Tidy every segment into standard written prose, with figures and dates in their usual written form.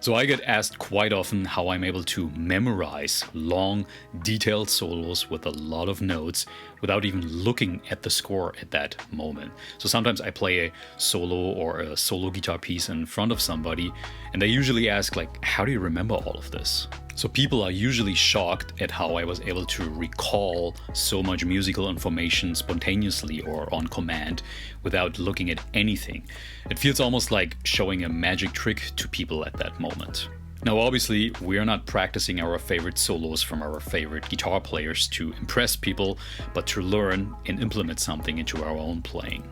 So I get asked quite often how I'm able to memorize long, detailed solos with a lot of notes without even looking at the score at that moment. So sometimes I play a solo or a solo guitar piece in front of somebody, and they usually ask like, how do you remember all of this? So people are usually shocked at how I was able to recall so much musical information spontaneously or on command without looking at anything. It feels almost like showing a magic trick to people at that moment. Now obviously we are not practicing our favorite solos from our favorite guitar players to impress people, but to learn and implement something into our own playing.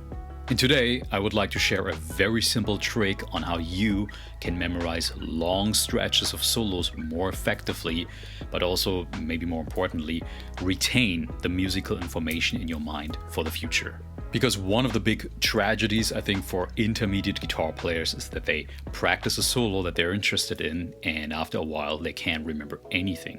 And today, I would like to share a very simple trick on how you can memorize long stretches of solos more effectively, but also, maybe more importantly, retain the musical information in your mind for the future. Because one of the big tragedies, I think, for intermediate guitar players is that they practice a solo that they're interested in, and after a while, they can't remember anything.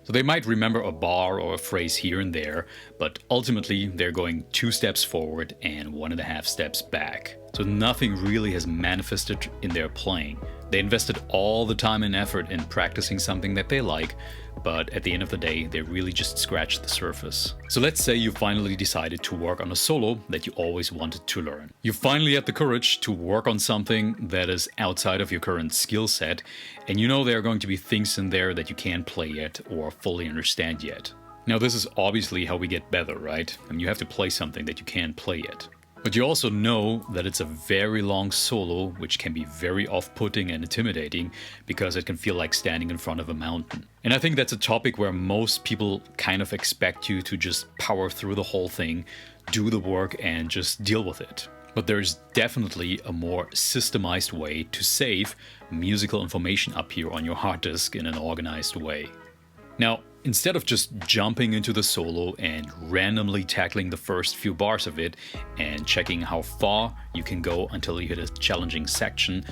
So they might remember a bar or a phrase here and there, but ultimately they're going 2 steps forward and 1.5 steps back. So nothing really has manifested in their playing. They invested all the time and effort in practicing something that they like, but at the end of the day, they really just scratched the surface. So let's say you finally decided to work on a solo that you always wanted to learn. You finally had the courage to work on something that is outside of your current skill set, and you know there are going to be things in there that you can't play yet or fully understand yet. Now this is obviously how we get better, right? And you have to play something that you can't play yet. But you also know that it's a very long solo, which can be very off-putting and intimidating because it can feel like standing in front of a mountain. And I think that's a topic where most people kind of expect you to just power through the whole thing, do the work, and just deal with it. But there's definitely a more systemized way to save musical information up here on your hard disk in an organized way. Now, instead of just jumping into the solo and randomly tackling the first few bars of it and checking how far you can go until you hit a challenging section,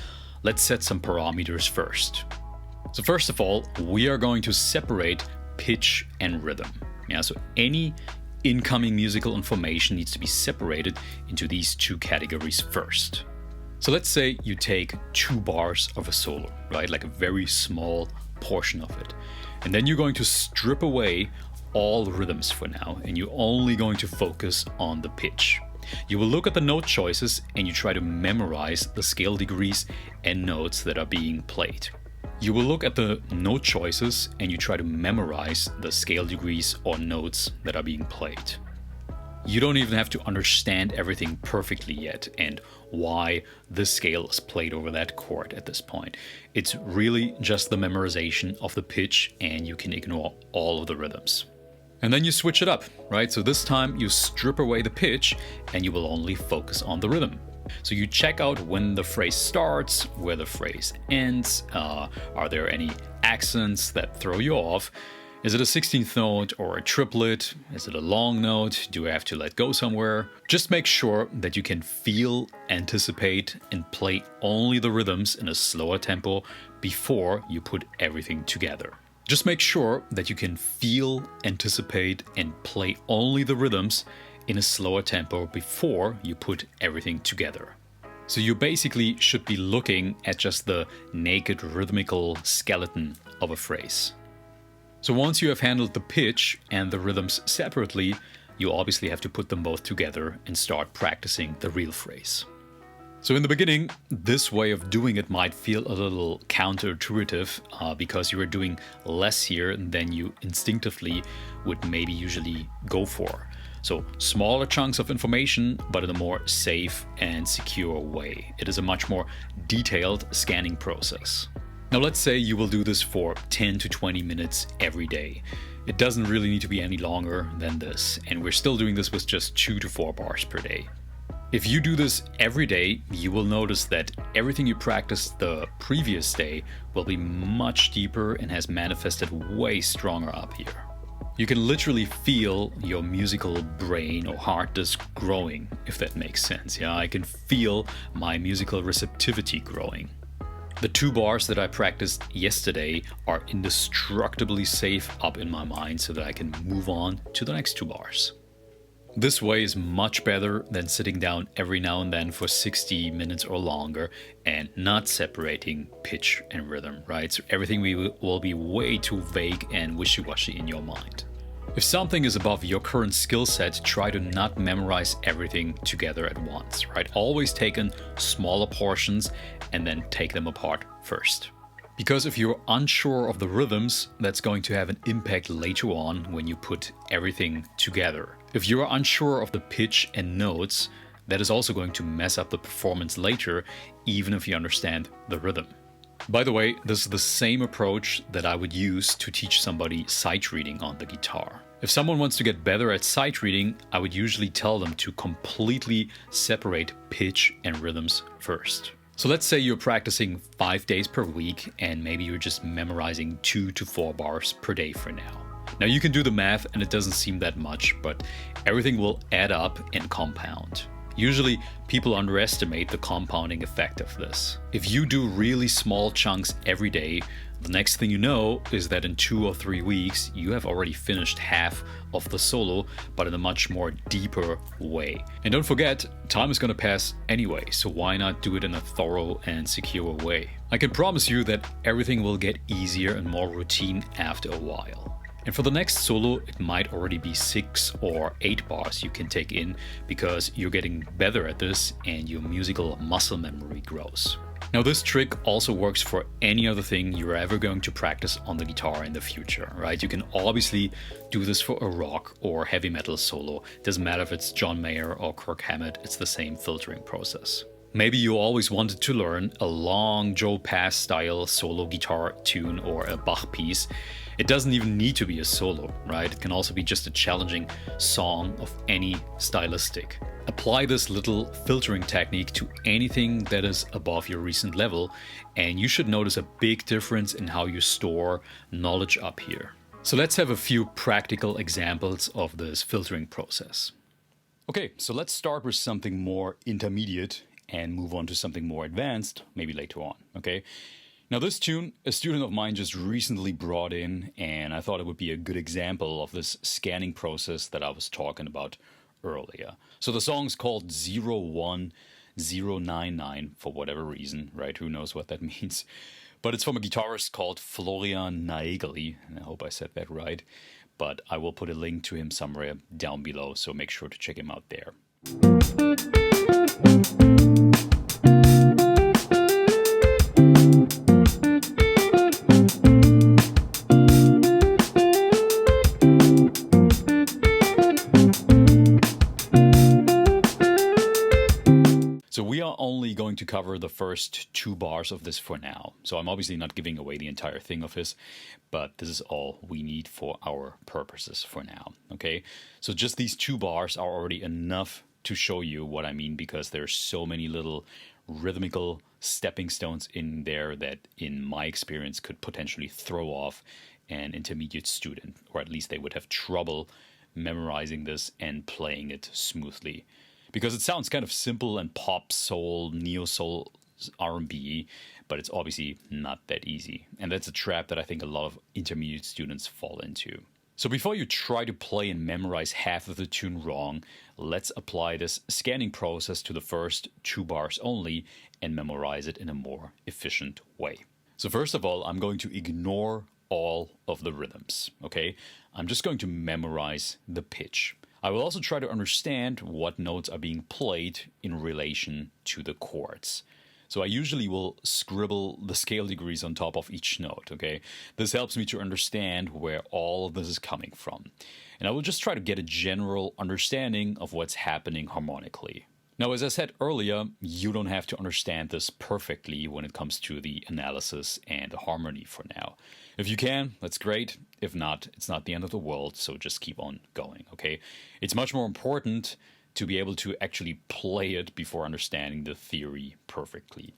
let's set some parameters first. So first of all, we are going to separate pitch and rhythm. So any incoming musical information needs to be separated into these 2 categories first. So let's say you take 2 bars of a solo, right? Like a very small portion of it. And then you're going to strip away all rhythms for now, and you're only going to focus on the pitch. You will look at the note choices and you try to memorize the scale degrees and notes that are being played. You will look at the note choices and you try to memorize the scale degrees or notes that are being played. You don't even have to understand everything perfectly yet and why this scale is played over that chord at this point. It's really just the memorization of the pitch, and you can ignore all of the rhythms. And then you switch it up, right? So this time you strip away the pitch and you will only focus on the rhythm. So you check out when the phrase starts, where the phrase ends, are there any accents that throw you off? Is it a 16th note or a triplet? Is it a long note? Do I have to let go somewhere? Just make sure that you can feel, anticipate, and play only the rhythms in a slower tempo before you put everything together. Just make sure that you can feel, anticipate, and play only the rhythms in a slower tempo before you put everything together. So you basically should be looking at just the naked rhythmical skeleton of a phrase. So once you have handled the pitch and the rhythms separately, you obviously have to put them both together and start practicing the real phrase. So in the beginning, this way of doing it might feel a little counterintuitive because you are doing less here than you instinctively would maybe usually go for. So smaller chunks of information, but in a more safe and secure way. It is a much more detailed scanning process. Now let's say you will do this for 10 to 20 minutes every day. It doesn't really need to be any longer than this, and we're still doing this with just 2 to 4 bars per day. If you do this every day, you will notice that everything you practiced the previous day will be much deeper and has manifested way stronger up here. You can literally feel your musical brain or hard disk growing, if that makes sense. Yeah, I can feel my musical receptivity growing. The 2 bars that I practiced yesterday are indestructibly safe up in my mind so that I can move on to the next 2 bars. This way is much better than sitting down every now and then for 60 minutes or longer and not separating pitch and rhythm, right? So everything will be way too vague and wishy-washy in your mind. If something is above your current skill set, try to not memorize everything together at once, right? Always take in smaller portions and then take them apart first. Because if you're unsure of the rhythms, that's going to have an impact later on when you put everything together. If you're unsure of the pitch and notes, that is also going to mess up the performance later, even if you understand the rhythm. By the way, this is the same approach that I would use to teach somebody sight reading on the guitar. If someone wants to get better at sight reading, I would usually tell them to completely separate pitch and rhythms first. So let's say you're practicing 5 days per week and maybe you're just memorizing 2 to 4 bars per day for now. Now you can do the math and it doesn't seem that much, but everything will add up and compound. Usually people underestimate the compounding effect of this. If you do really small chunks every day, the next thing you know is that in 2 or 3 weeks, you have already finished half of the solo, but in a much more deeper way. And don't forget, time is going to pass anyway, so why not do it in a thorough and secure way? I can promise you that everything will get easier and more routine after a while. And for the next solo, it might already be 6 or 8 bars you can take in because you're getting better at this and your musical muscle memory grows. Now this trick also works for any other thing you're ever going to practice on the guitar in the future, right? You can obviously do this for a rock or heavy metal solo. Doesn't matter if it's John Mayer or Kirk Hammett, it's the same filtering process. Maybe you always wanted to learn a long Joe Pass style solo guitar tune or a Bach piece. It doesn't even need to be a solo, right? It can also be just a challenging song of any stylistic. Apply this little filtering technique to anything that is above your recent level, and you should notice a big difference in how you store knowledge up here. So let's have a few practical examples of this filtering process. Okay, so let's start with something more intermediate and move on to something more advanced, maybe later on, okay? Now this tune, a student of mine just recently brought in, and I thought it would be a good example of this scanning process that I was talking about earlier. So the song's called 01099 for whatever reason, right? Who knows what that means? But it's from a guitarist called Florian Naegeli, and I hope I said that right. But I will put a link to him somewhere down below, so make sure to check him out there. So we are only going to cover the first 2 bars of this for now. So I'm obviously not giving away the entire thing of his, but this is all we need for our purposes for now, okay? So just these 2 bars are already enough to show you what I mean, because there's so many little rhythmical stepping stones in there that, in my experience, could potentially throw off an intermediate student, or at least they would have trouble memorizing this and playing it smoothly. Because it sounds kind of simple and pop, soul, neo-soul, R&B, but it's obviously not that easy. And that's a trap that I think a lot of intermediate students fall into. So before you try to play and memorize half of the tune wrong, let's apply this scanning process to the first 2 bars only and memorize it in a more efficient way. So first of all, I'm going to ignore all of the rhythms, okay? I'm just going to memorize the pitch. I will also try to understand what notes are being played in relation to the chords. So I usually will scribble the scale degrees on top of each note, okay? This helps me to understand where all of this is coming from. And I will just try to get a general understanding of what's happening harmonically. Now, as I said earlier, you don't have to understand this perfectly when it comes to the analysis and the harmony for now. If you can, that's great. If not, it's not the end of the world, so just keep on going, okay? It's much more important to be able to actually play it before understanding the theory perfectly.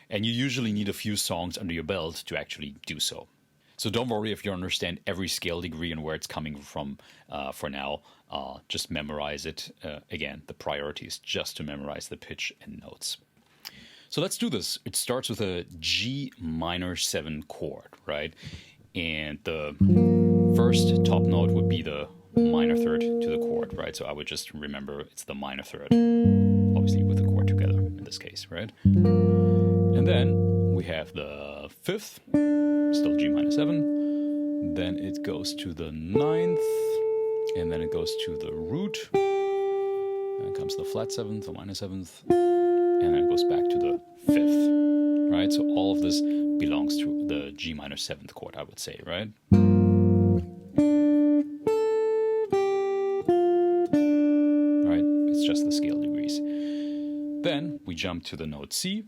And you usually need a few songs under your belt to actually do so. So don't worry if you don't understand every scale degree and where it's coming from for now. Just memorize it. Again, the priority is just to memorize the pitch and notes. So let's do this. It starts with a G minor 7 chord, right? And the first top note would be the minor third to the chord, right? So I would just remember it's the minor third, obviously with the chord together in this case, right? And then we have the fifth, still G minor 7. Then it goes to the ninth, and then it goes to the root. Then comes the flat 7th, the minor 7th, and then it goes back to the 5th, right? So all of this belongs to the G minor 7th chord, I would say, right? Right, it's just the scale degrees. Then we jump to the note C,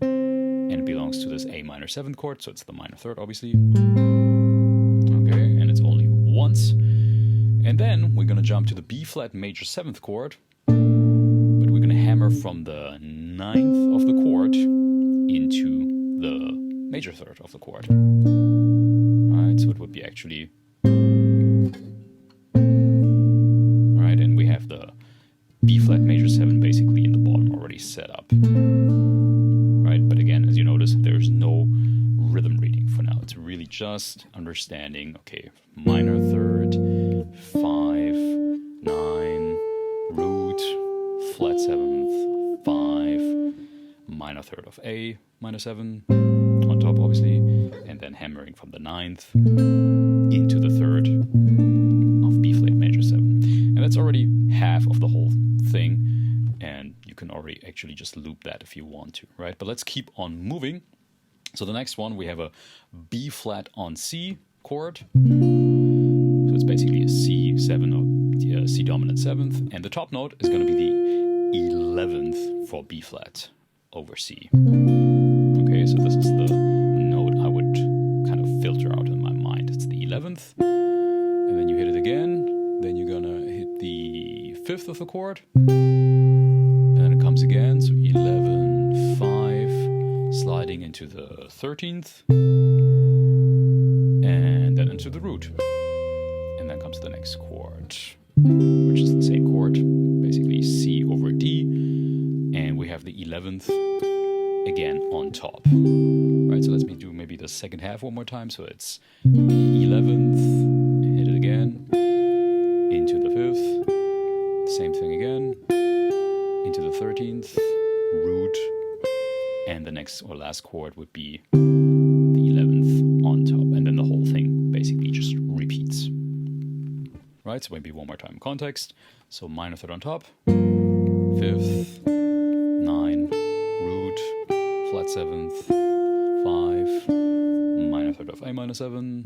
and it belongs to this A minor 7th chord, so it's the minor third, obviously. Okay, and it's only once. And then we're gonna jump to the B flat major 7th chord, but we're gonna hammer from the 9th of the chord into the major third of the chord. Alright, so it would be actually... Alright, and we have the B flat major 7 basically in the bottom already set up. Right, but again, as you notice, there's no rhythm reading for now. It's really just understanding, okay, minor third, 5, 9, root, flat 7th, 5, minor third of A minor 7 on top, obviously, and then hammering from the 9th into the third of B flat major 7. And that's already half of the whole thing, and you can already actually just loop that if you want to, right? But let's keep on moving. So the next one, we have a B flat on C chord. So it's basically a C7 or C dominant 7th, and the top note is going to be the 11th for B flat over C. Okay, so this is the note I would kind of filter out in my mind. It's the 11th, and then you hit it again, then you're gonna hit the 5th of the chord, and then it comes again, so 11, 5, sliding into the 13th, and then into the root. And then comes the next chord, which is the same chord, basically C over D, and we have the 11th again on top. Right, so let's do maybe the second half one more time. So it's 11th, hit it again, into the 5th, same thing again, into the 13th, root, and the next or last chord would be the 11th on top, and then the whole thing basically just repeats. Right, so maybe one more time context. So minor third on top, 5th, 9, root, flat 7th, 5, minor third of A minor 7,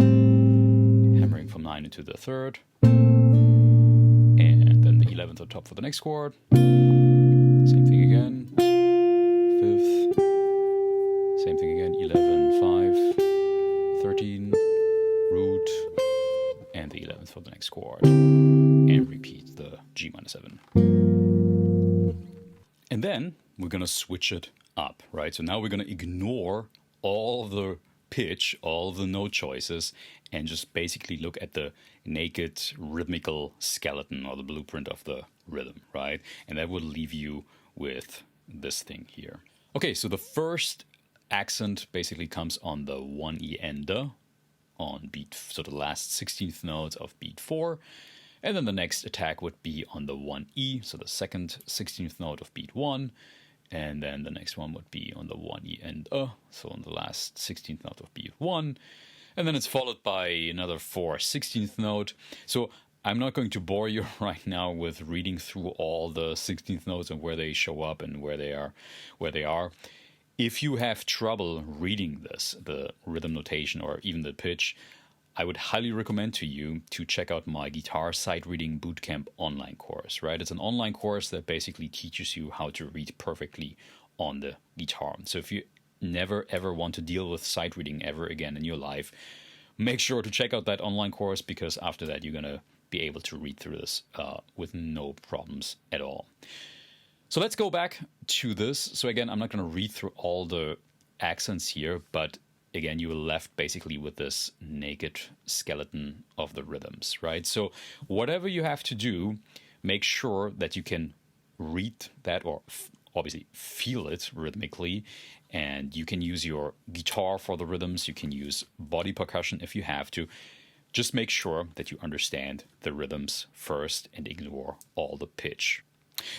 hammering from 9 into the third, and then the 11th on top for the next chord, same thing again, 5th, same thing again, 11, 5, 13, root, and the 11th for the next chord, and repeat the G minor 7. And then we're going to switch it up, right? So now we're going to ignore all the pitch, all of the note choices, and just basically look at the naked rhythmical skeleton or the blueprint of the rhythm, right? And that will leave you with this thing here. Okay, so the first accent basically comes on the 1E ender on beat, so the last 16th note of beat 4. And then the next attack would be on the 1E, so the second 16th note of beat 1. And then the next one would be on the 1E and so on the last 16th note of beat 1. And then it's followed by another 4 16th note. So I'm not going to bore you right now with reading through all the 16th notes and where they show up and where they are. If you have trouble reading this, the rhythm notation or even the pitch, I would highly recommend to you to check out my Guitar Sight Reading Bootcamp online course, right? It's an online course that basically teaches you how to read perfectly on the guitar. So if you never ever want to deal with sight reading ever again in your life, make sure to check out that online course, because after that you're going to be able to read through this with no problems at all. So let's go back to this. So again, I'm not going to read through all the accents here, but again, you were left basically with this naked skeleton of the rhythms, right? So whatever you have to do, make sure that you can read that or obviously feel it rhythmically, and you can use your guitar for the rhythms. You can use body percussion if you have to. Just make sure that you understand the rhythms first and ignore all the pitch.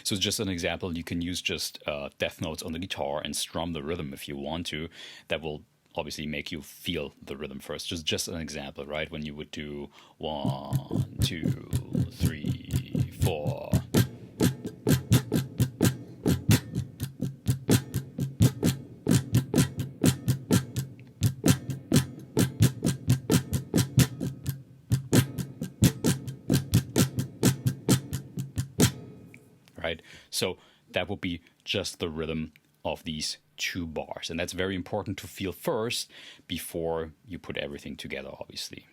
So just an example, you can use just death notes on the guitar and strum the rhythm if you want to. That will obviously make you feel the rhythm first. Just an example, right? When you would do 1, 2, 3, 4. Right? So that would be just the rhythm of these 2 bars. And that's very important to feel first before you put everything together, obviously.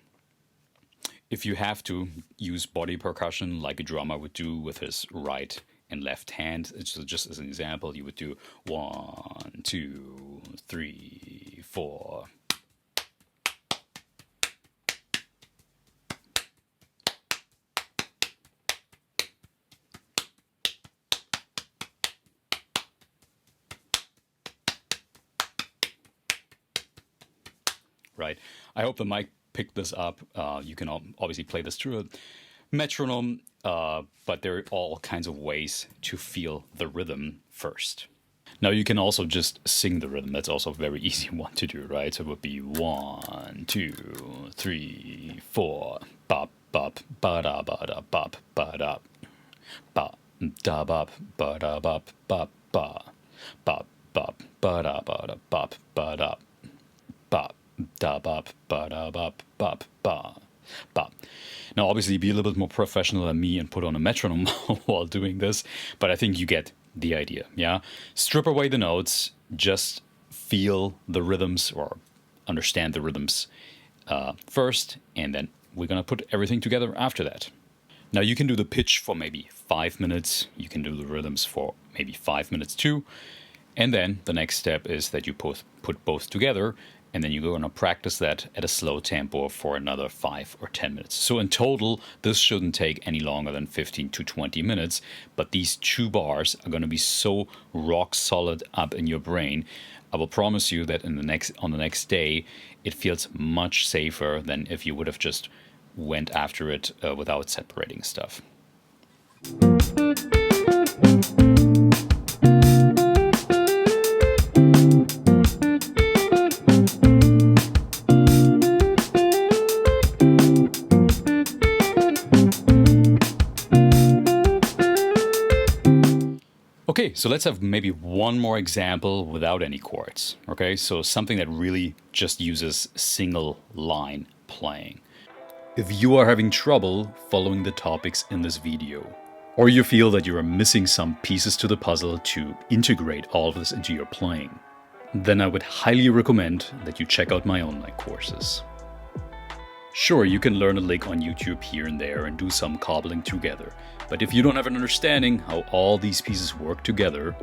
If you have to, use body percussion like a drummer would do with his right and left hand. So just as an example, you would do 1, 2, 3, 4. Right. I hope the mic picked this up. You can obviously play this through a metronome, but there are all kinds of ways to feel the rhythm first. Now you can also just sing the rhythm. That's also a very easy one to do, right? So it would be 1, 2, 3, 4. Bop bop ba da bop ba da ba da bop ba da bop ba bop bop ba da bop ba da bop da bop ba da bop bop ba bop. Now, obviously, be a little bit more professional than me and put on a metronome while doing this, but I think you get the idea. Yeah, strip away the notes, just feel the rhythms or understand the rhythms first, and then we're gonna put everything together after that. Now you can do the pitch for maybe 5 minutes. You can do the rhythms for maybe 5 minutes too. And then the next step is that you put both together, and then you're going to practice that at a slow tempo for another 5 or 10 minutes. So in total, this shouldn't take any longer than 15 to 20 minutes, but these 2 bars are going to be so rock solid up in your brain. I will promise you that on the next day, it feels much safer than if you would have just went after it without separating stuff. Okay, so let's have maybe one more example without any chords. Okay, so something that really just uses single line playing. If you are having trouble following the topics in this video, or you feel that you are missing some pieces to the puzzle to integrate all of this into your playing, then I would highly recommend that you check out my online courses. Sure, you can learn a lick on YouTube here and there and do some cobbling together, but if you don't have an understanding how all these pieces work together,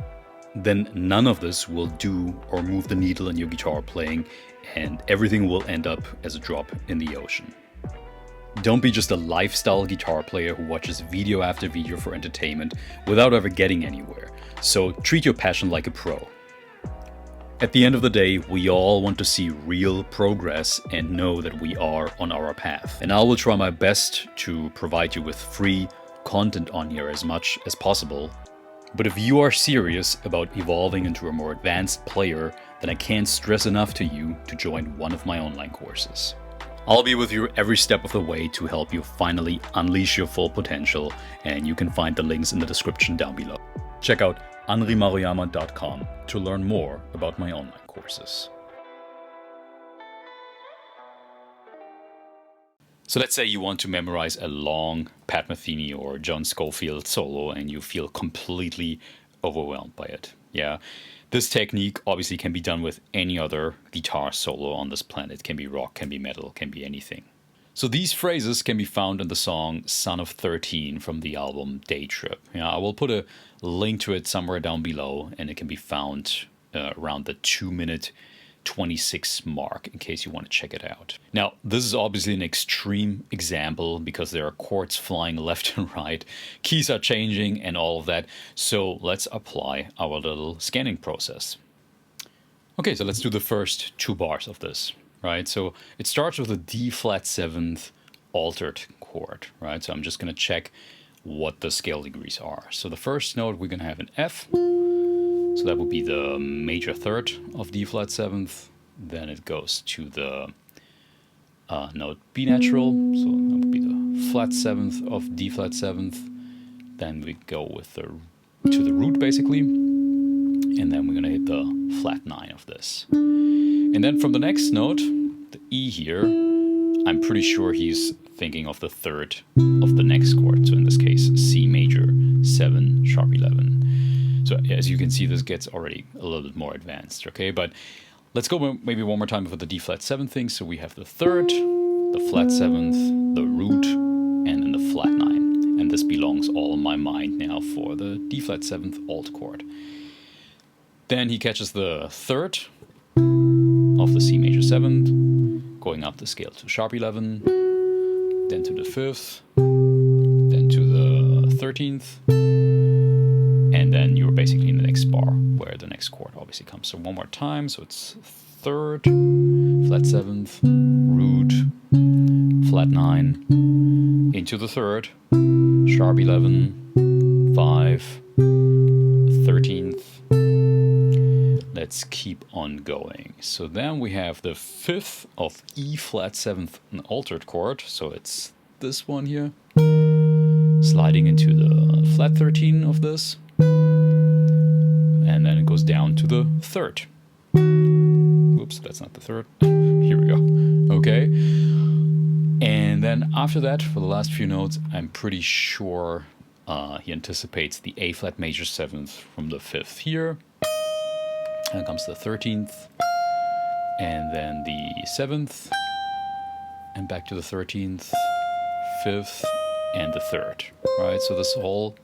then none of this will do or move the needle in your guitar playing, and everything will end up as a drop in the ocean. Don't be just a lifestyle guitar player who watches video after video for entertainment without ever getting anywhere. So treat your passion like a pro. At the end of the day, we all want to see real progress and know that we are on our path. And I will try my best to provide you with free content on here as much as possible. But if you are serious about evolving into a more advanced player, then I can't stress enough to you to join one of my online courses. I'll be with you every step of the way to help you finally unleash your full potential, and you can find the links in the description down below. Check out anrimaruyama.com to learn more about my online courses. So let's say you want to memorize a long Pat Metheny or John Scofield solo and you feel completely overwhelmed by it. Yeah. This technique obviously can be done with any other guitar solo on this planet. It can be rock, can be metal, can be anything. So these phrases can be found in the song Son of 13 from the album Day Trip. Yeah, I will put a link to it somewhere down below, and it can be found around the 2-minute 26 mark in case you want to check it out. Now, this is obviously an extreme example because there are chords flying left and right, keys are changing and all of that. So let's apply our little scanning process. Okay, so let's do the first 2 bars of this. Right, so it starts with a D flat 7th altered chord, right? So I'm just going to check what the scale degrees are. So the first note we're going to have an F. So that would be the major third of D flat seventh. Then it goes to the note B natural. So that would be the flat seventh of D flat seventh. Then we go with to the root basically. And then we're going to hit the flat 9 of this. And then from the next note, the E here, I'm pretty sure he's thinking of the third of the next chord. So in this case, C major 7 sharp 11. So as you can see, this gets already a little bit more advanced, okay? But let's go maybe one more time with the D flat 7 thing. So we have the third, the flat 7th, the root, and then the flat 9. And this belongs all in my mind now for the D flat 7th alt chord. Then he catches the third of the C major 7th, going up the scale to sharp 11, then to the 5th, then to the 13th, and then you're basically in the next bar where the next chord obviously comes. So one more time, so it's third, flat 7th, root, flat 9, into the third, sharp 11, 5, 13th. Let's keep on going. So then we have the 5th of E flat 7th, an altered chord. So it's this one here, sliding into the flat 13 of this. And then it goes down to the third. Oops, that's not the third. Here we go. Okay. And then after that, for the last few notes, I'm pretty sure he anticipates the A flat major 7th from the 5th here. And then comes the 13th, and then the 7th, and back to the 13th, 5th, and the 3rd, right? So this whole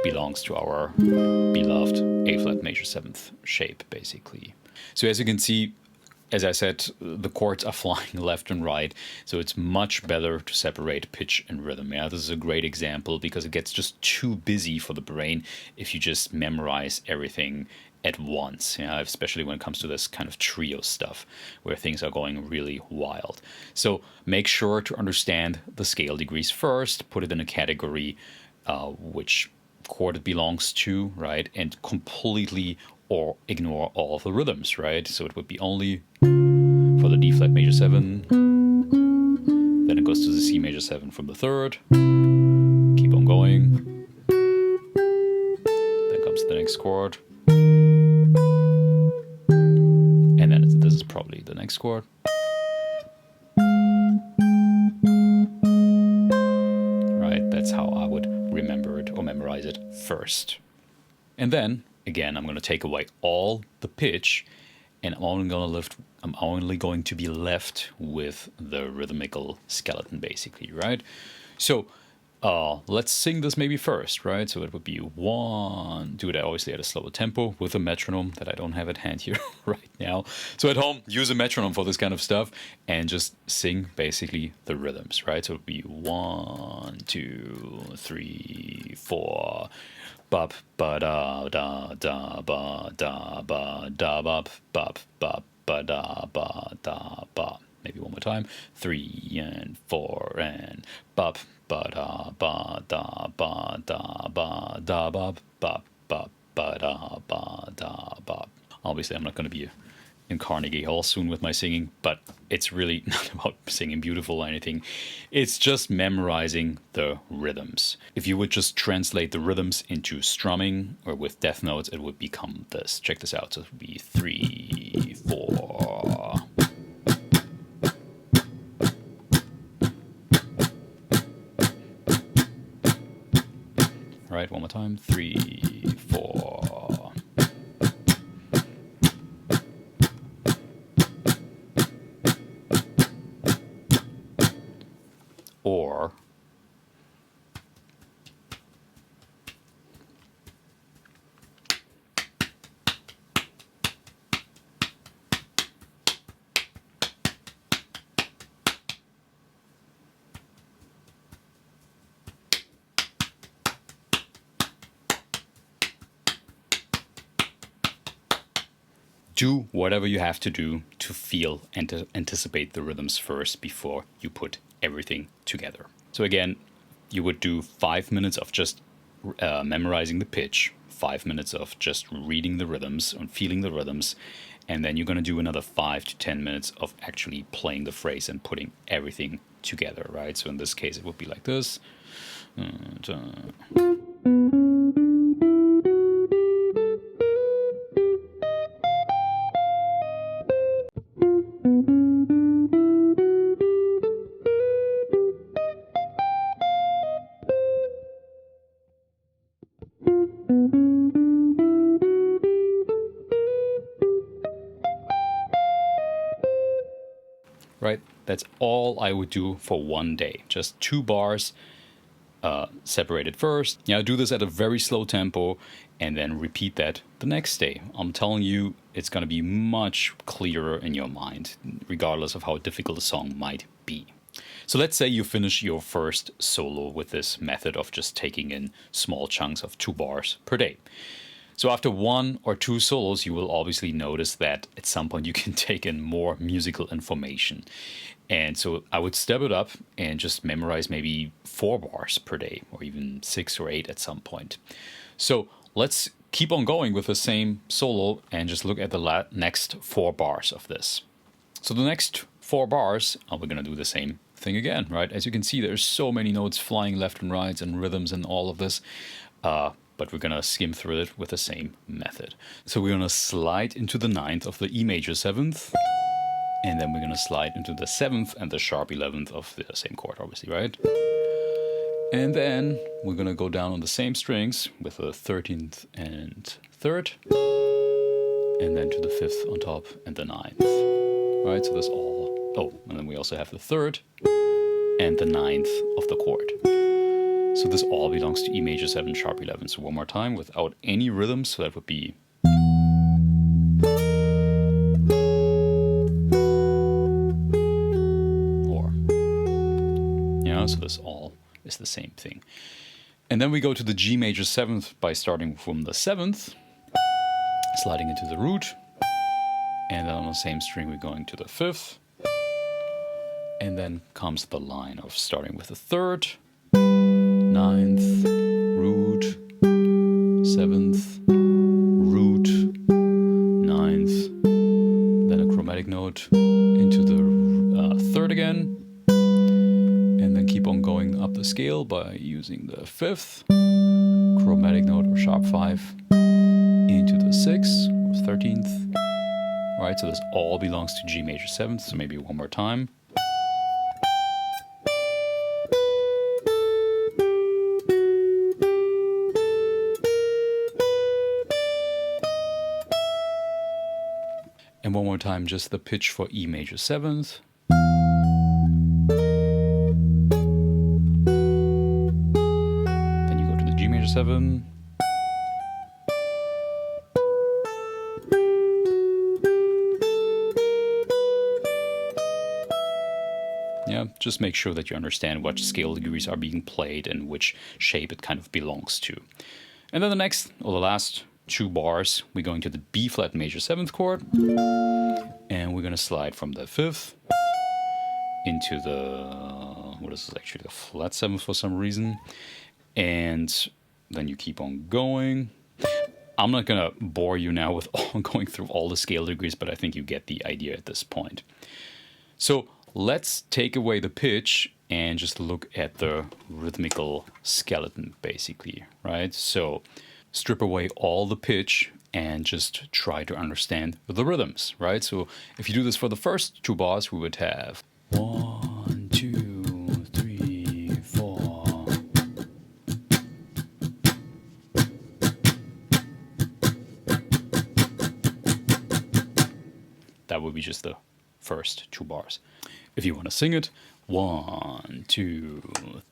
belongs to our beloved A flat major 7th shape, basically. So as you can see, as I said, the chords are flying left and right, so it's much better to separate pitch and rhythm. Yeah, this is a great example because it gets just too busy for the brain if you just memorize everything at once. Yeah, especially when it comes to this kind of trio stuff where things are going really wild. So make sure to understand the scale degrees first, put it in a category which chord it belongs to, right, and completely or ignore all of the rhythms, right? So it would be only for the D flat major 7, then it goes to the C major 7 from the 3rd, keep on going, then comes the next chord, and then this is probably the next chord. Right, that's how I would remember it or memorize it first. And then again, I'm going to take away all the pitch, and I'm only going to be left with the rhythmical skeleton, basically, right? So let's sing this maybe first, right? So it would be one, do it obviously at a slower tempo with a metronome that I don't have at hand here right now. So at home, use a metronome for this kind of stuff and just sing basically the rhythms, right? So it would be 1, 2, 3, 4. Bop ba da da da ba da ba da bop bop bop ba da ba da ba. Maybe one more time. 3 and 4 and bop ba da ba da ba da ba da bop bop bop ba da ba da bop. Obviously, I'm not going to be in Carnegie Hall soon with my singing, but it's really not about singing beautiful or anything. It's just memorizing the rhythms. If you would just translate the rhythms into strumming or with death notes, it would become this. Check this out. So it would be 3, 4. All right, one more time. 3, 4. Or do whatever you have to do to to feel and to anticipate the rhythms first before you put everything together. So again, you would do 5 minutes of just memorizing the pitch, 5 minutes of just reading the rhythms and feeling the rhythms, and then you're going to do another 5 to 10 minutes of actually playing the phrase and putting everything together, right? So in this case, it would be like this. Right? That's all I would do for one day. Just 2 bars separated first. Yeah, do this at a very slow tempo and then repeat that the next day. I'm telling you, it's going to be much clearer in your mind, regardless of how difficult a song might be. So let's say you finish your first solo with this method of just taking in small chunks of 2 bars per day. So after 1 or 2 solos, you will obviously notice that at some point you can take in more musical information. And so I would step it up and just memorize maybe 4 bars per day, or even 6 or 8 at some point. So let's keep on going with the same solo and just look at the next 4 bars of this. So the next 4 bars, we're going to do the same thing again, right? As you can see, there's so many notes flying left and right and rhythms and all of this. But we're going to skim through it with the same method. So we're going to slide into the 9th of the E major 7th, and then we're going to slide into the 7th and the sharp 11th of the same chord, obviously, right? And then we're going to go down on the same strings with the 13th and 3rd, and then to the 5th on top and the 9th. Right, so that's all. Oh, and then we also have the 3rd and the 9th of the chord. So this all belongs to E major 7, sharp 11. So one more time without any rhythm. So that would be. Or. Yeah, so this all is the same thing. And then we go to the G major 7th by starting from the 7th, sliding into the root. And then on the same string, we're going to the 5th. And then comes the line of starting with the 3rd. 9th, root, 7th, root, 9th, then a chromatic note into the 3rd again, and then keep on going up the scale by using the 5th, chromatic note or sharp 5, into the 6th or 13th. All right, so this all belongs to G major 7th, so maybe one more time. And one more time, just the pitch for E major 7th. Then you go to the G major 7. Yeah, just make sure that you understand what scale degrees are being played and which shape it kind of belongs to. And then the next, or the last 2 bars, we're going to the B flat major 7th chord, and we're going to slide from the 5th into the, what is this actually, the flat 7th for some reason, and then you keep on going. I'm not going to bore you now with going through all the scale degrees, but I think you get the idea at this point. So let's take away the pitch and just look at the rhythmical skeleton, basically, right? So strip away all the pitch and just try to understand the rhythms, right? So if you do this for the first 2 bars, we would have 1, 2, 3, 4. That would be just the first 2 bars. If you want to sing it, 1, 2,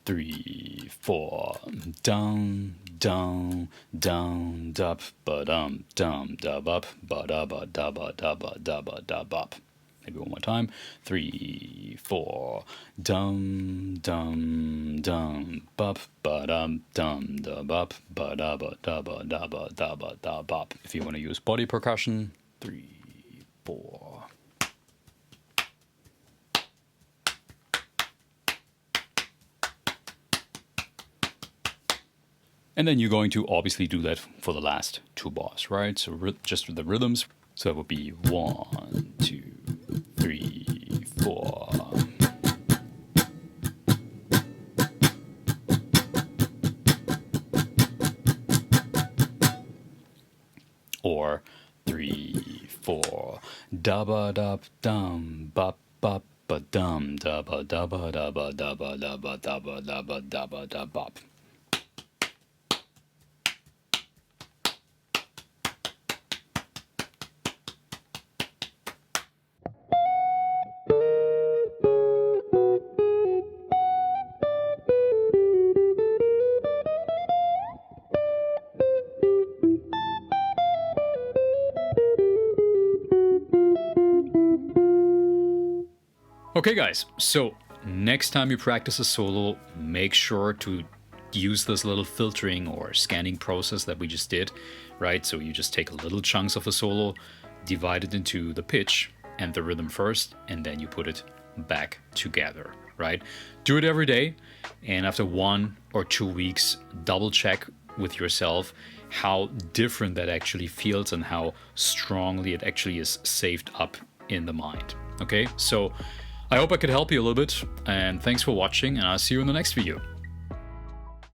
3, 4. Down, down, down, dub, ba-dum, dum, dub, up, ba-da-ba, da-ba, da-ba, da-ba, dub, up. Maybe one more time. 3, 4. Dum, dum, dum, bup, ba-dum, dum, dub, up, ba-da-ba, da-ba, da-ba, da-ba, dub, up. If you want to use body percussion, 3, 4. And then you're going to obviously do that for the last two bars, right? So just with the rhythms. So that would be 1, 2, 3, 4. Or 3, 4. Da ba da dum ba ba ba dum da ba da ba da ba da ba da ba da ba da ba da ba da bop. Okay guys, so next time you practice a solo, make sure to use this little filtering or scanning process that we just did, right? So you just take little chunks of a solo, divide it into the pitch and the rhythm first, and then you put it back together, right? Do it every day, and after 1 or 2 weeks, double check with yourself how different that actually feels and how strongly it actually is saved up in the mind. Okay, so I hope I could help you a little bit, and thanks for watching, and I'll see you in the next video.